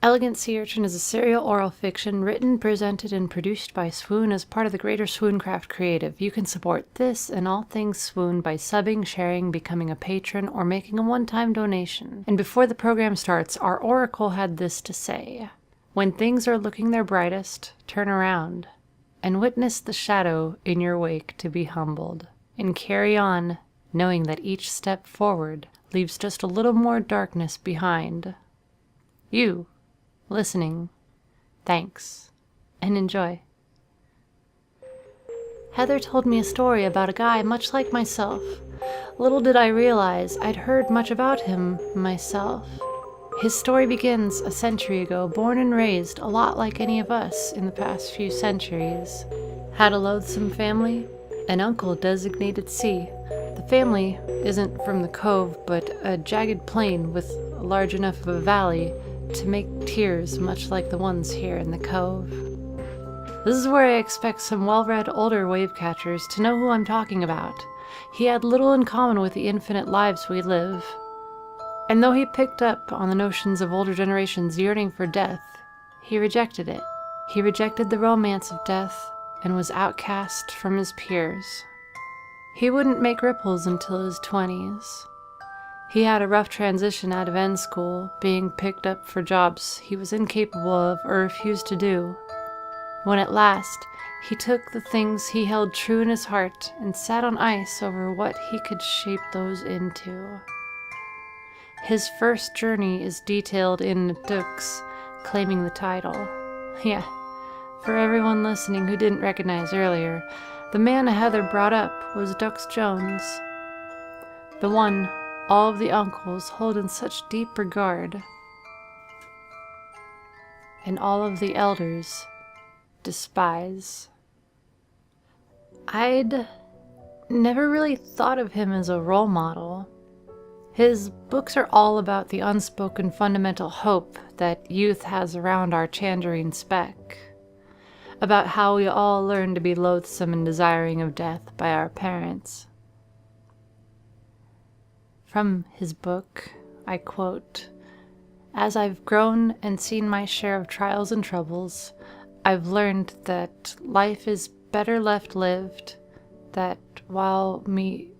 Elegant Sea Urchin is a serial oral fiction written, presented, and produced by Swoon as part of the greater Swooncraft Creative. You can support this and all things Swoon by subbing, sharing, becoming a patron, or making a one-time donation. And before the program starts, our oracle had this to say: when things are looking their brightest, turn around and witness the shadow in your wake to be humbled, and carry on, knowing that each step forward leaves just a little more darkness behind. You, listening, thanks, and enjoy. Heather told me a story about a guy much like myself. Little did I realize I'd heard much about him myself. His story begins a century ago, born and raised a lot like any of us in the past few centuries. Had a loathsome family, an uncle designated C. The family isn't from the cove, but a jagged plain with large enough of a valley to make tiers much like the ones here in the cove. This is where I expect some well-read older wave catchers to know who I'm talking about. He had little in common with the infinite lives we live. And though he picked up on the notions of older generations yearning for death, he rejected it. He rejected the romance of death and was outcast from his peers. He wouldn't make ripples until his 20s. He had a rough transition out of end school, being picked up for jobs he was incapable of or refused to do. When at last, he took the things he held true in his heart and sat on ice over what he could shape those into. His first journey is detailed in Dux, claiming the title. Yeah, for everyone listening who didn't recognize earlier, the man Heather brought up was Dux Jones, the one all of the uncles hold in such deep regard, and all of the elders despise. I'd never really thought of him as a role model. His books are all about the unspoken fundamental hope that youth has around our Chandrine speck, about how we all learn to be loathsome and desiring of death by our parents. From his book, I quote, "As I've grown and seen my share of trials and troubles, I've learned that life is better left lived, that while we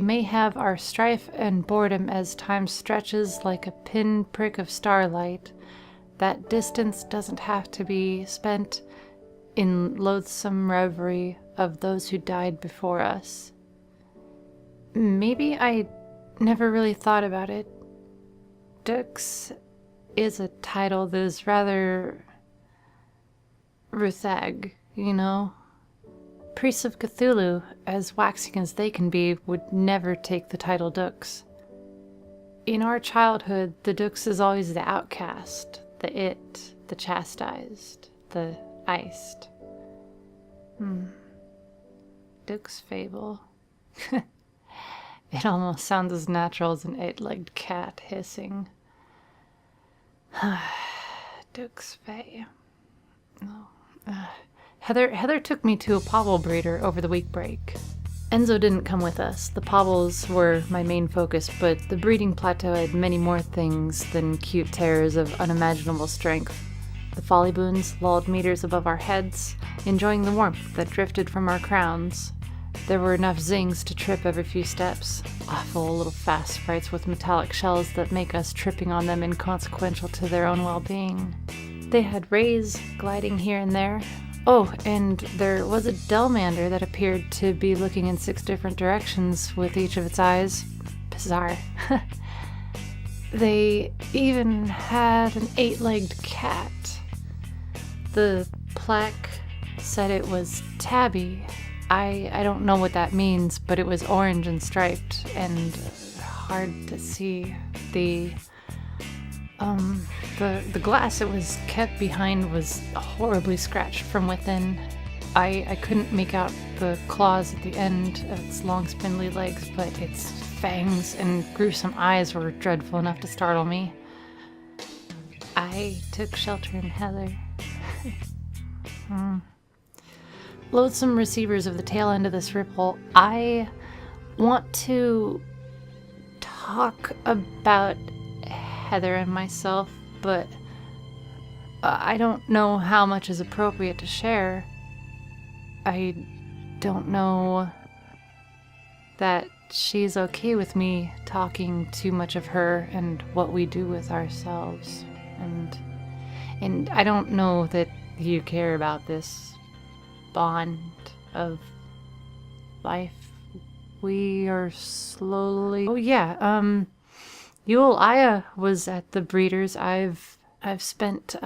may have our strife and boredom as time stretches like a pinprick of starlight, that distance doesn't have to be spent in loathsome reverie of those who died before us." Maybe I never really thought about it. Dux is a title that is rather Ruthag, you know? Priests of Cthulhu, as waxing as they can be, would never take the title Dux. In our childhood, the Dux is always the outcast, the it, the chastised, the iced. Dux fable. It almost sounds as natural as an 8-legged cat hissing. Dux Fae. Heather took me to a Paubul breeder over the week break. Enzo didn't come with us. The Paubuls were my main focus, but the breeding plateau had many more things than cute terrors of unimaginable strength. The follyboons lolled meters above our heads, enjoying the warmth that drifted from our crowns. There were enough zings to trip every few steps. Awful little fast sprites with metallic shells that make us tripping on them inconsequential to their own well-being. They had rays gliding here and there. Oh, and there was a Delmander that appeared to be looking in 6 different directions with each of its eyes. Bizarre. They even had an 8-legged cat. The plaque said it was Tabby. I don't know what that means, but it was orange and striped and hard to see. The glass it was kept behind was horribly scratched from within. I couldn't make out the claws at the end of its long spindly legs, but its fangs and gruesome eyes were dreadful enough to startle me. I took shelter in Heather. Loathsome receivers of the tail end of this ripple, I want to talk about Heather and myself, but I don't know how much is appropriate to share. I don't know that she's okay with me talking too much of her and what we do with ourselves. And I don't know that you care about this bond of life. We are slowly... Oh yeah, Yule Aya was at the breeders. I've spent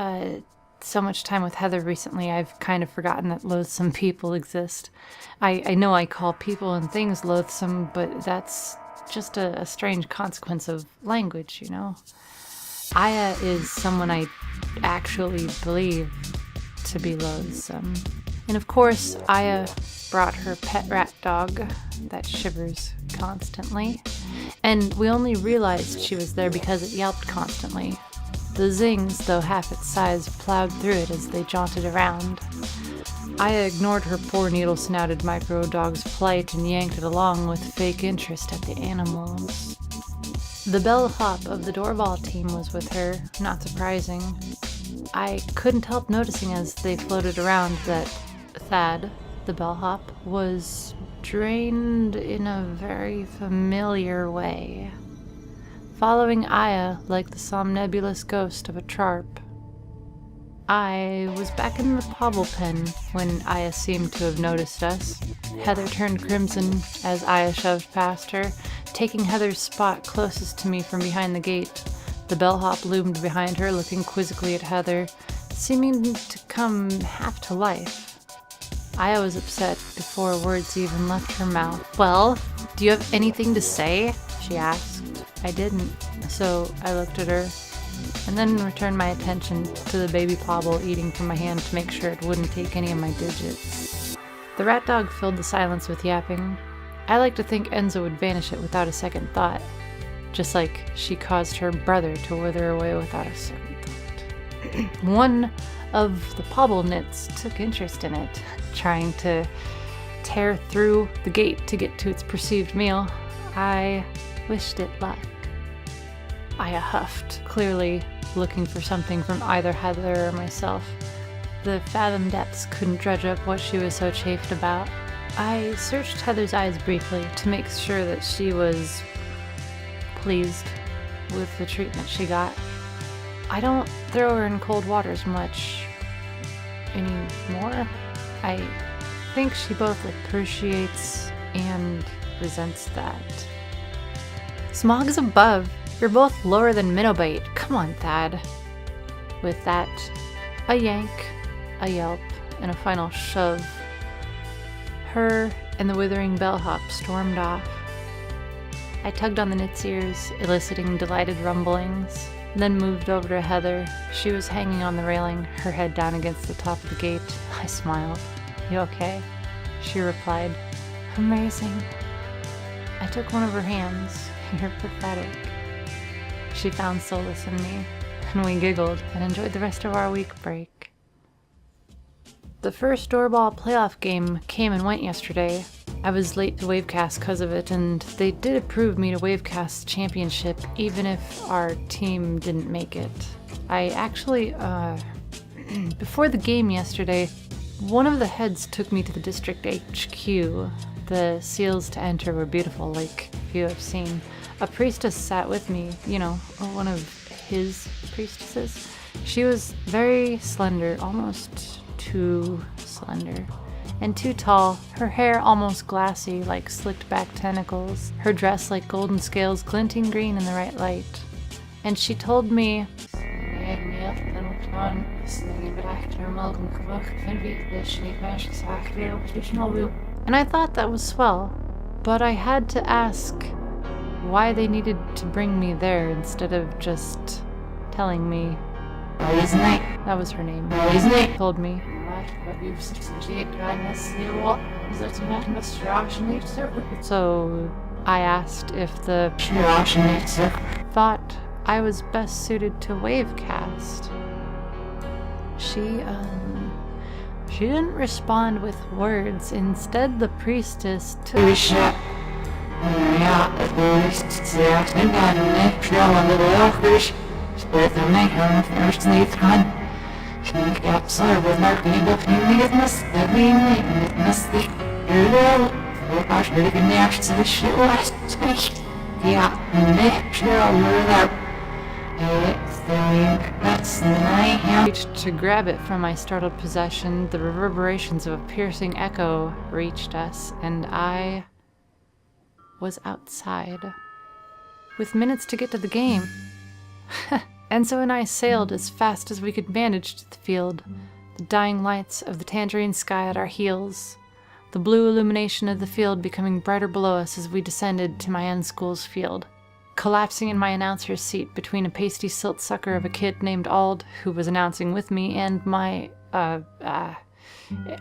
so much time with Heather recently, I've kind of forgotten that loathsome people exist. I know I call people and things loathsome, but that's just a strange consequence of language, you know? Aya is someone I actually believe to be loathsome. And of course, Aya brought her pet rat dog that shivers constantly. And we only realized she was there because it yelped constantly. The zings, though half its size, plowed through it as they jaunted around. Aya ignored her poor needle-snouted micro-dog's plight and yanked it along with fake interest at the animals. The bellhop of the doorball team was with her, not surprising. I couldn't help noticing as they floated around that Thad, the bellhop, was drained in a very familiar way, following Aya like the somnambulous ghost of a Charp. I was back in the Paubul pen when Aya seemed to have noticed us. Heather turned crimson as Aya shoved past her, taking Heather's spot closest to me from behind the gate. The bellhop loomed behind her, looking quizzically at Heather, seeming to come half to life. Aya was upset before words even left her mouth. "Well, do you have anything to say?" she asked. I didn't, so I looked at her, and then returned my attention to the baby Paubul eating from my hand to make sure it wouldn't take any of my digits. The rat dog filled the silence with yapping. I like to think Enzo would vanish it without a second thought, just like she caused her brother to wither away without a second thought. One of the Paubul nits took interest in it, trying to tear through the gate to get to its perceived meal. I wished it luck. Aya huffed, clearly looking for something from either Heather or myself. The fathom depths couldn't dredge up what she was so chafed about. I searched Heather's eyes briefly to make sure that she was pleased with the treatment she got. I don't throw her in cold waters much anymore. I think she both appreciates and resents that. Smog's above. You're both lower than Minnowbait. Come on, Thad. With that, a yank, a yelp, and a final shove. Her and the withering bellhop stormed off. I tugged on the knit's ears, eliciting delighted rumblings, then moved over to Heather. She was hanging on the railing, her head down against the top of the gate. I smiled. "You okay?" She replied, "Amazing." I took one of her hands. "You're pathetic." She found solace in me, and we giggled and enjoyed the rest of our week break. The first doorball playoff game came and went yesterday. I was late to Wavecast because of it, and they did approve me to Wavecast championship even if our team didn't make it. I actually, before the game yesterday, one of the heads took me to the district HQ. The seals to enter were beautiful, like you have seen. A priestess sat with me, you know, one of his priestesses. She was very slender, almost too slender, and too tall, her hair almost glassy like slicked back tentacles, her dress like golden scales glinting green in the right light. And she told me, and I thought that was swell, but I had to ask why they needed to bring me there instead of just telling me. That was her name. Told me. So I asked if the thought I was best suited to Wavecast. She didn't respond with words. Instead, the priestess took with the mayhem first leads gone. She absorbed with our people, it must have been, it must be, oh gosh, we're getting the actions of this shit last week. Yeah, make sure we're there. It's the that's the mayhem. Reached to grab it from my startled possession, the reverberations of a piercing echo reached us, and I was outside. With minutes to get to the game. Enzo and I sailed as fast as we could manage to the field, the dying lights of the tangerine sky at our heels, the blue illumination of the field becoming brighter below us as we descended to my own school's field. Collapsing in my announcer's seat between a pasty silt sucker of a kid named Ald, who was announcing with me, and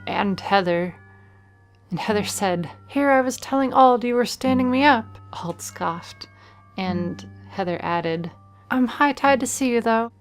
and Heather. And Heather said, "Here I was telling Ald you were standing me up." Ald scoffed, and Heather added, "I'm high-tied to see you, though."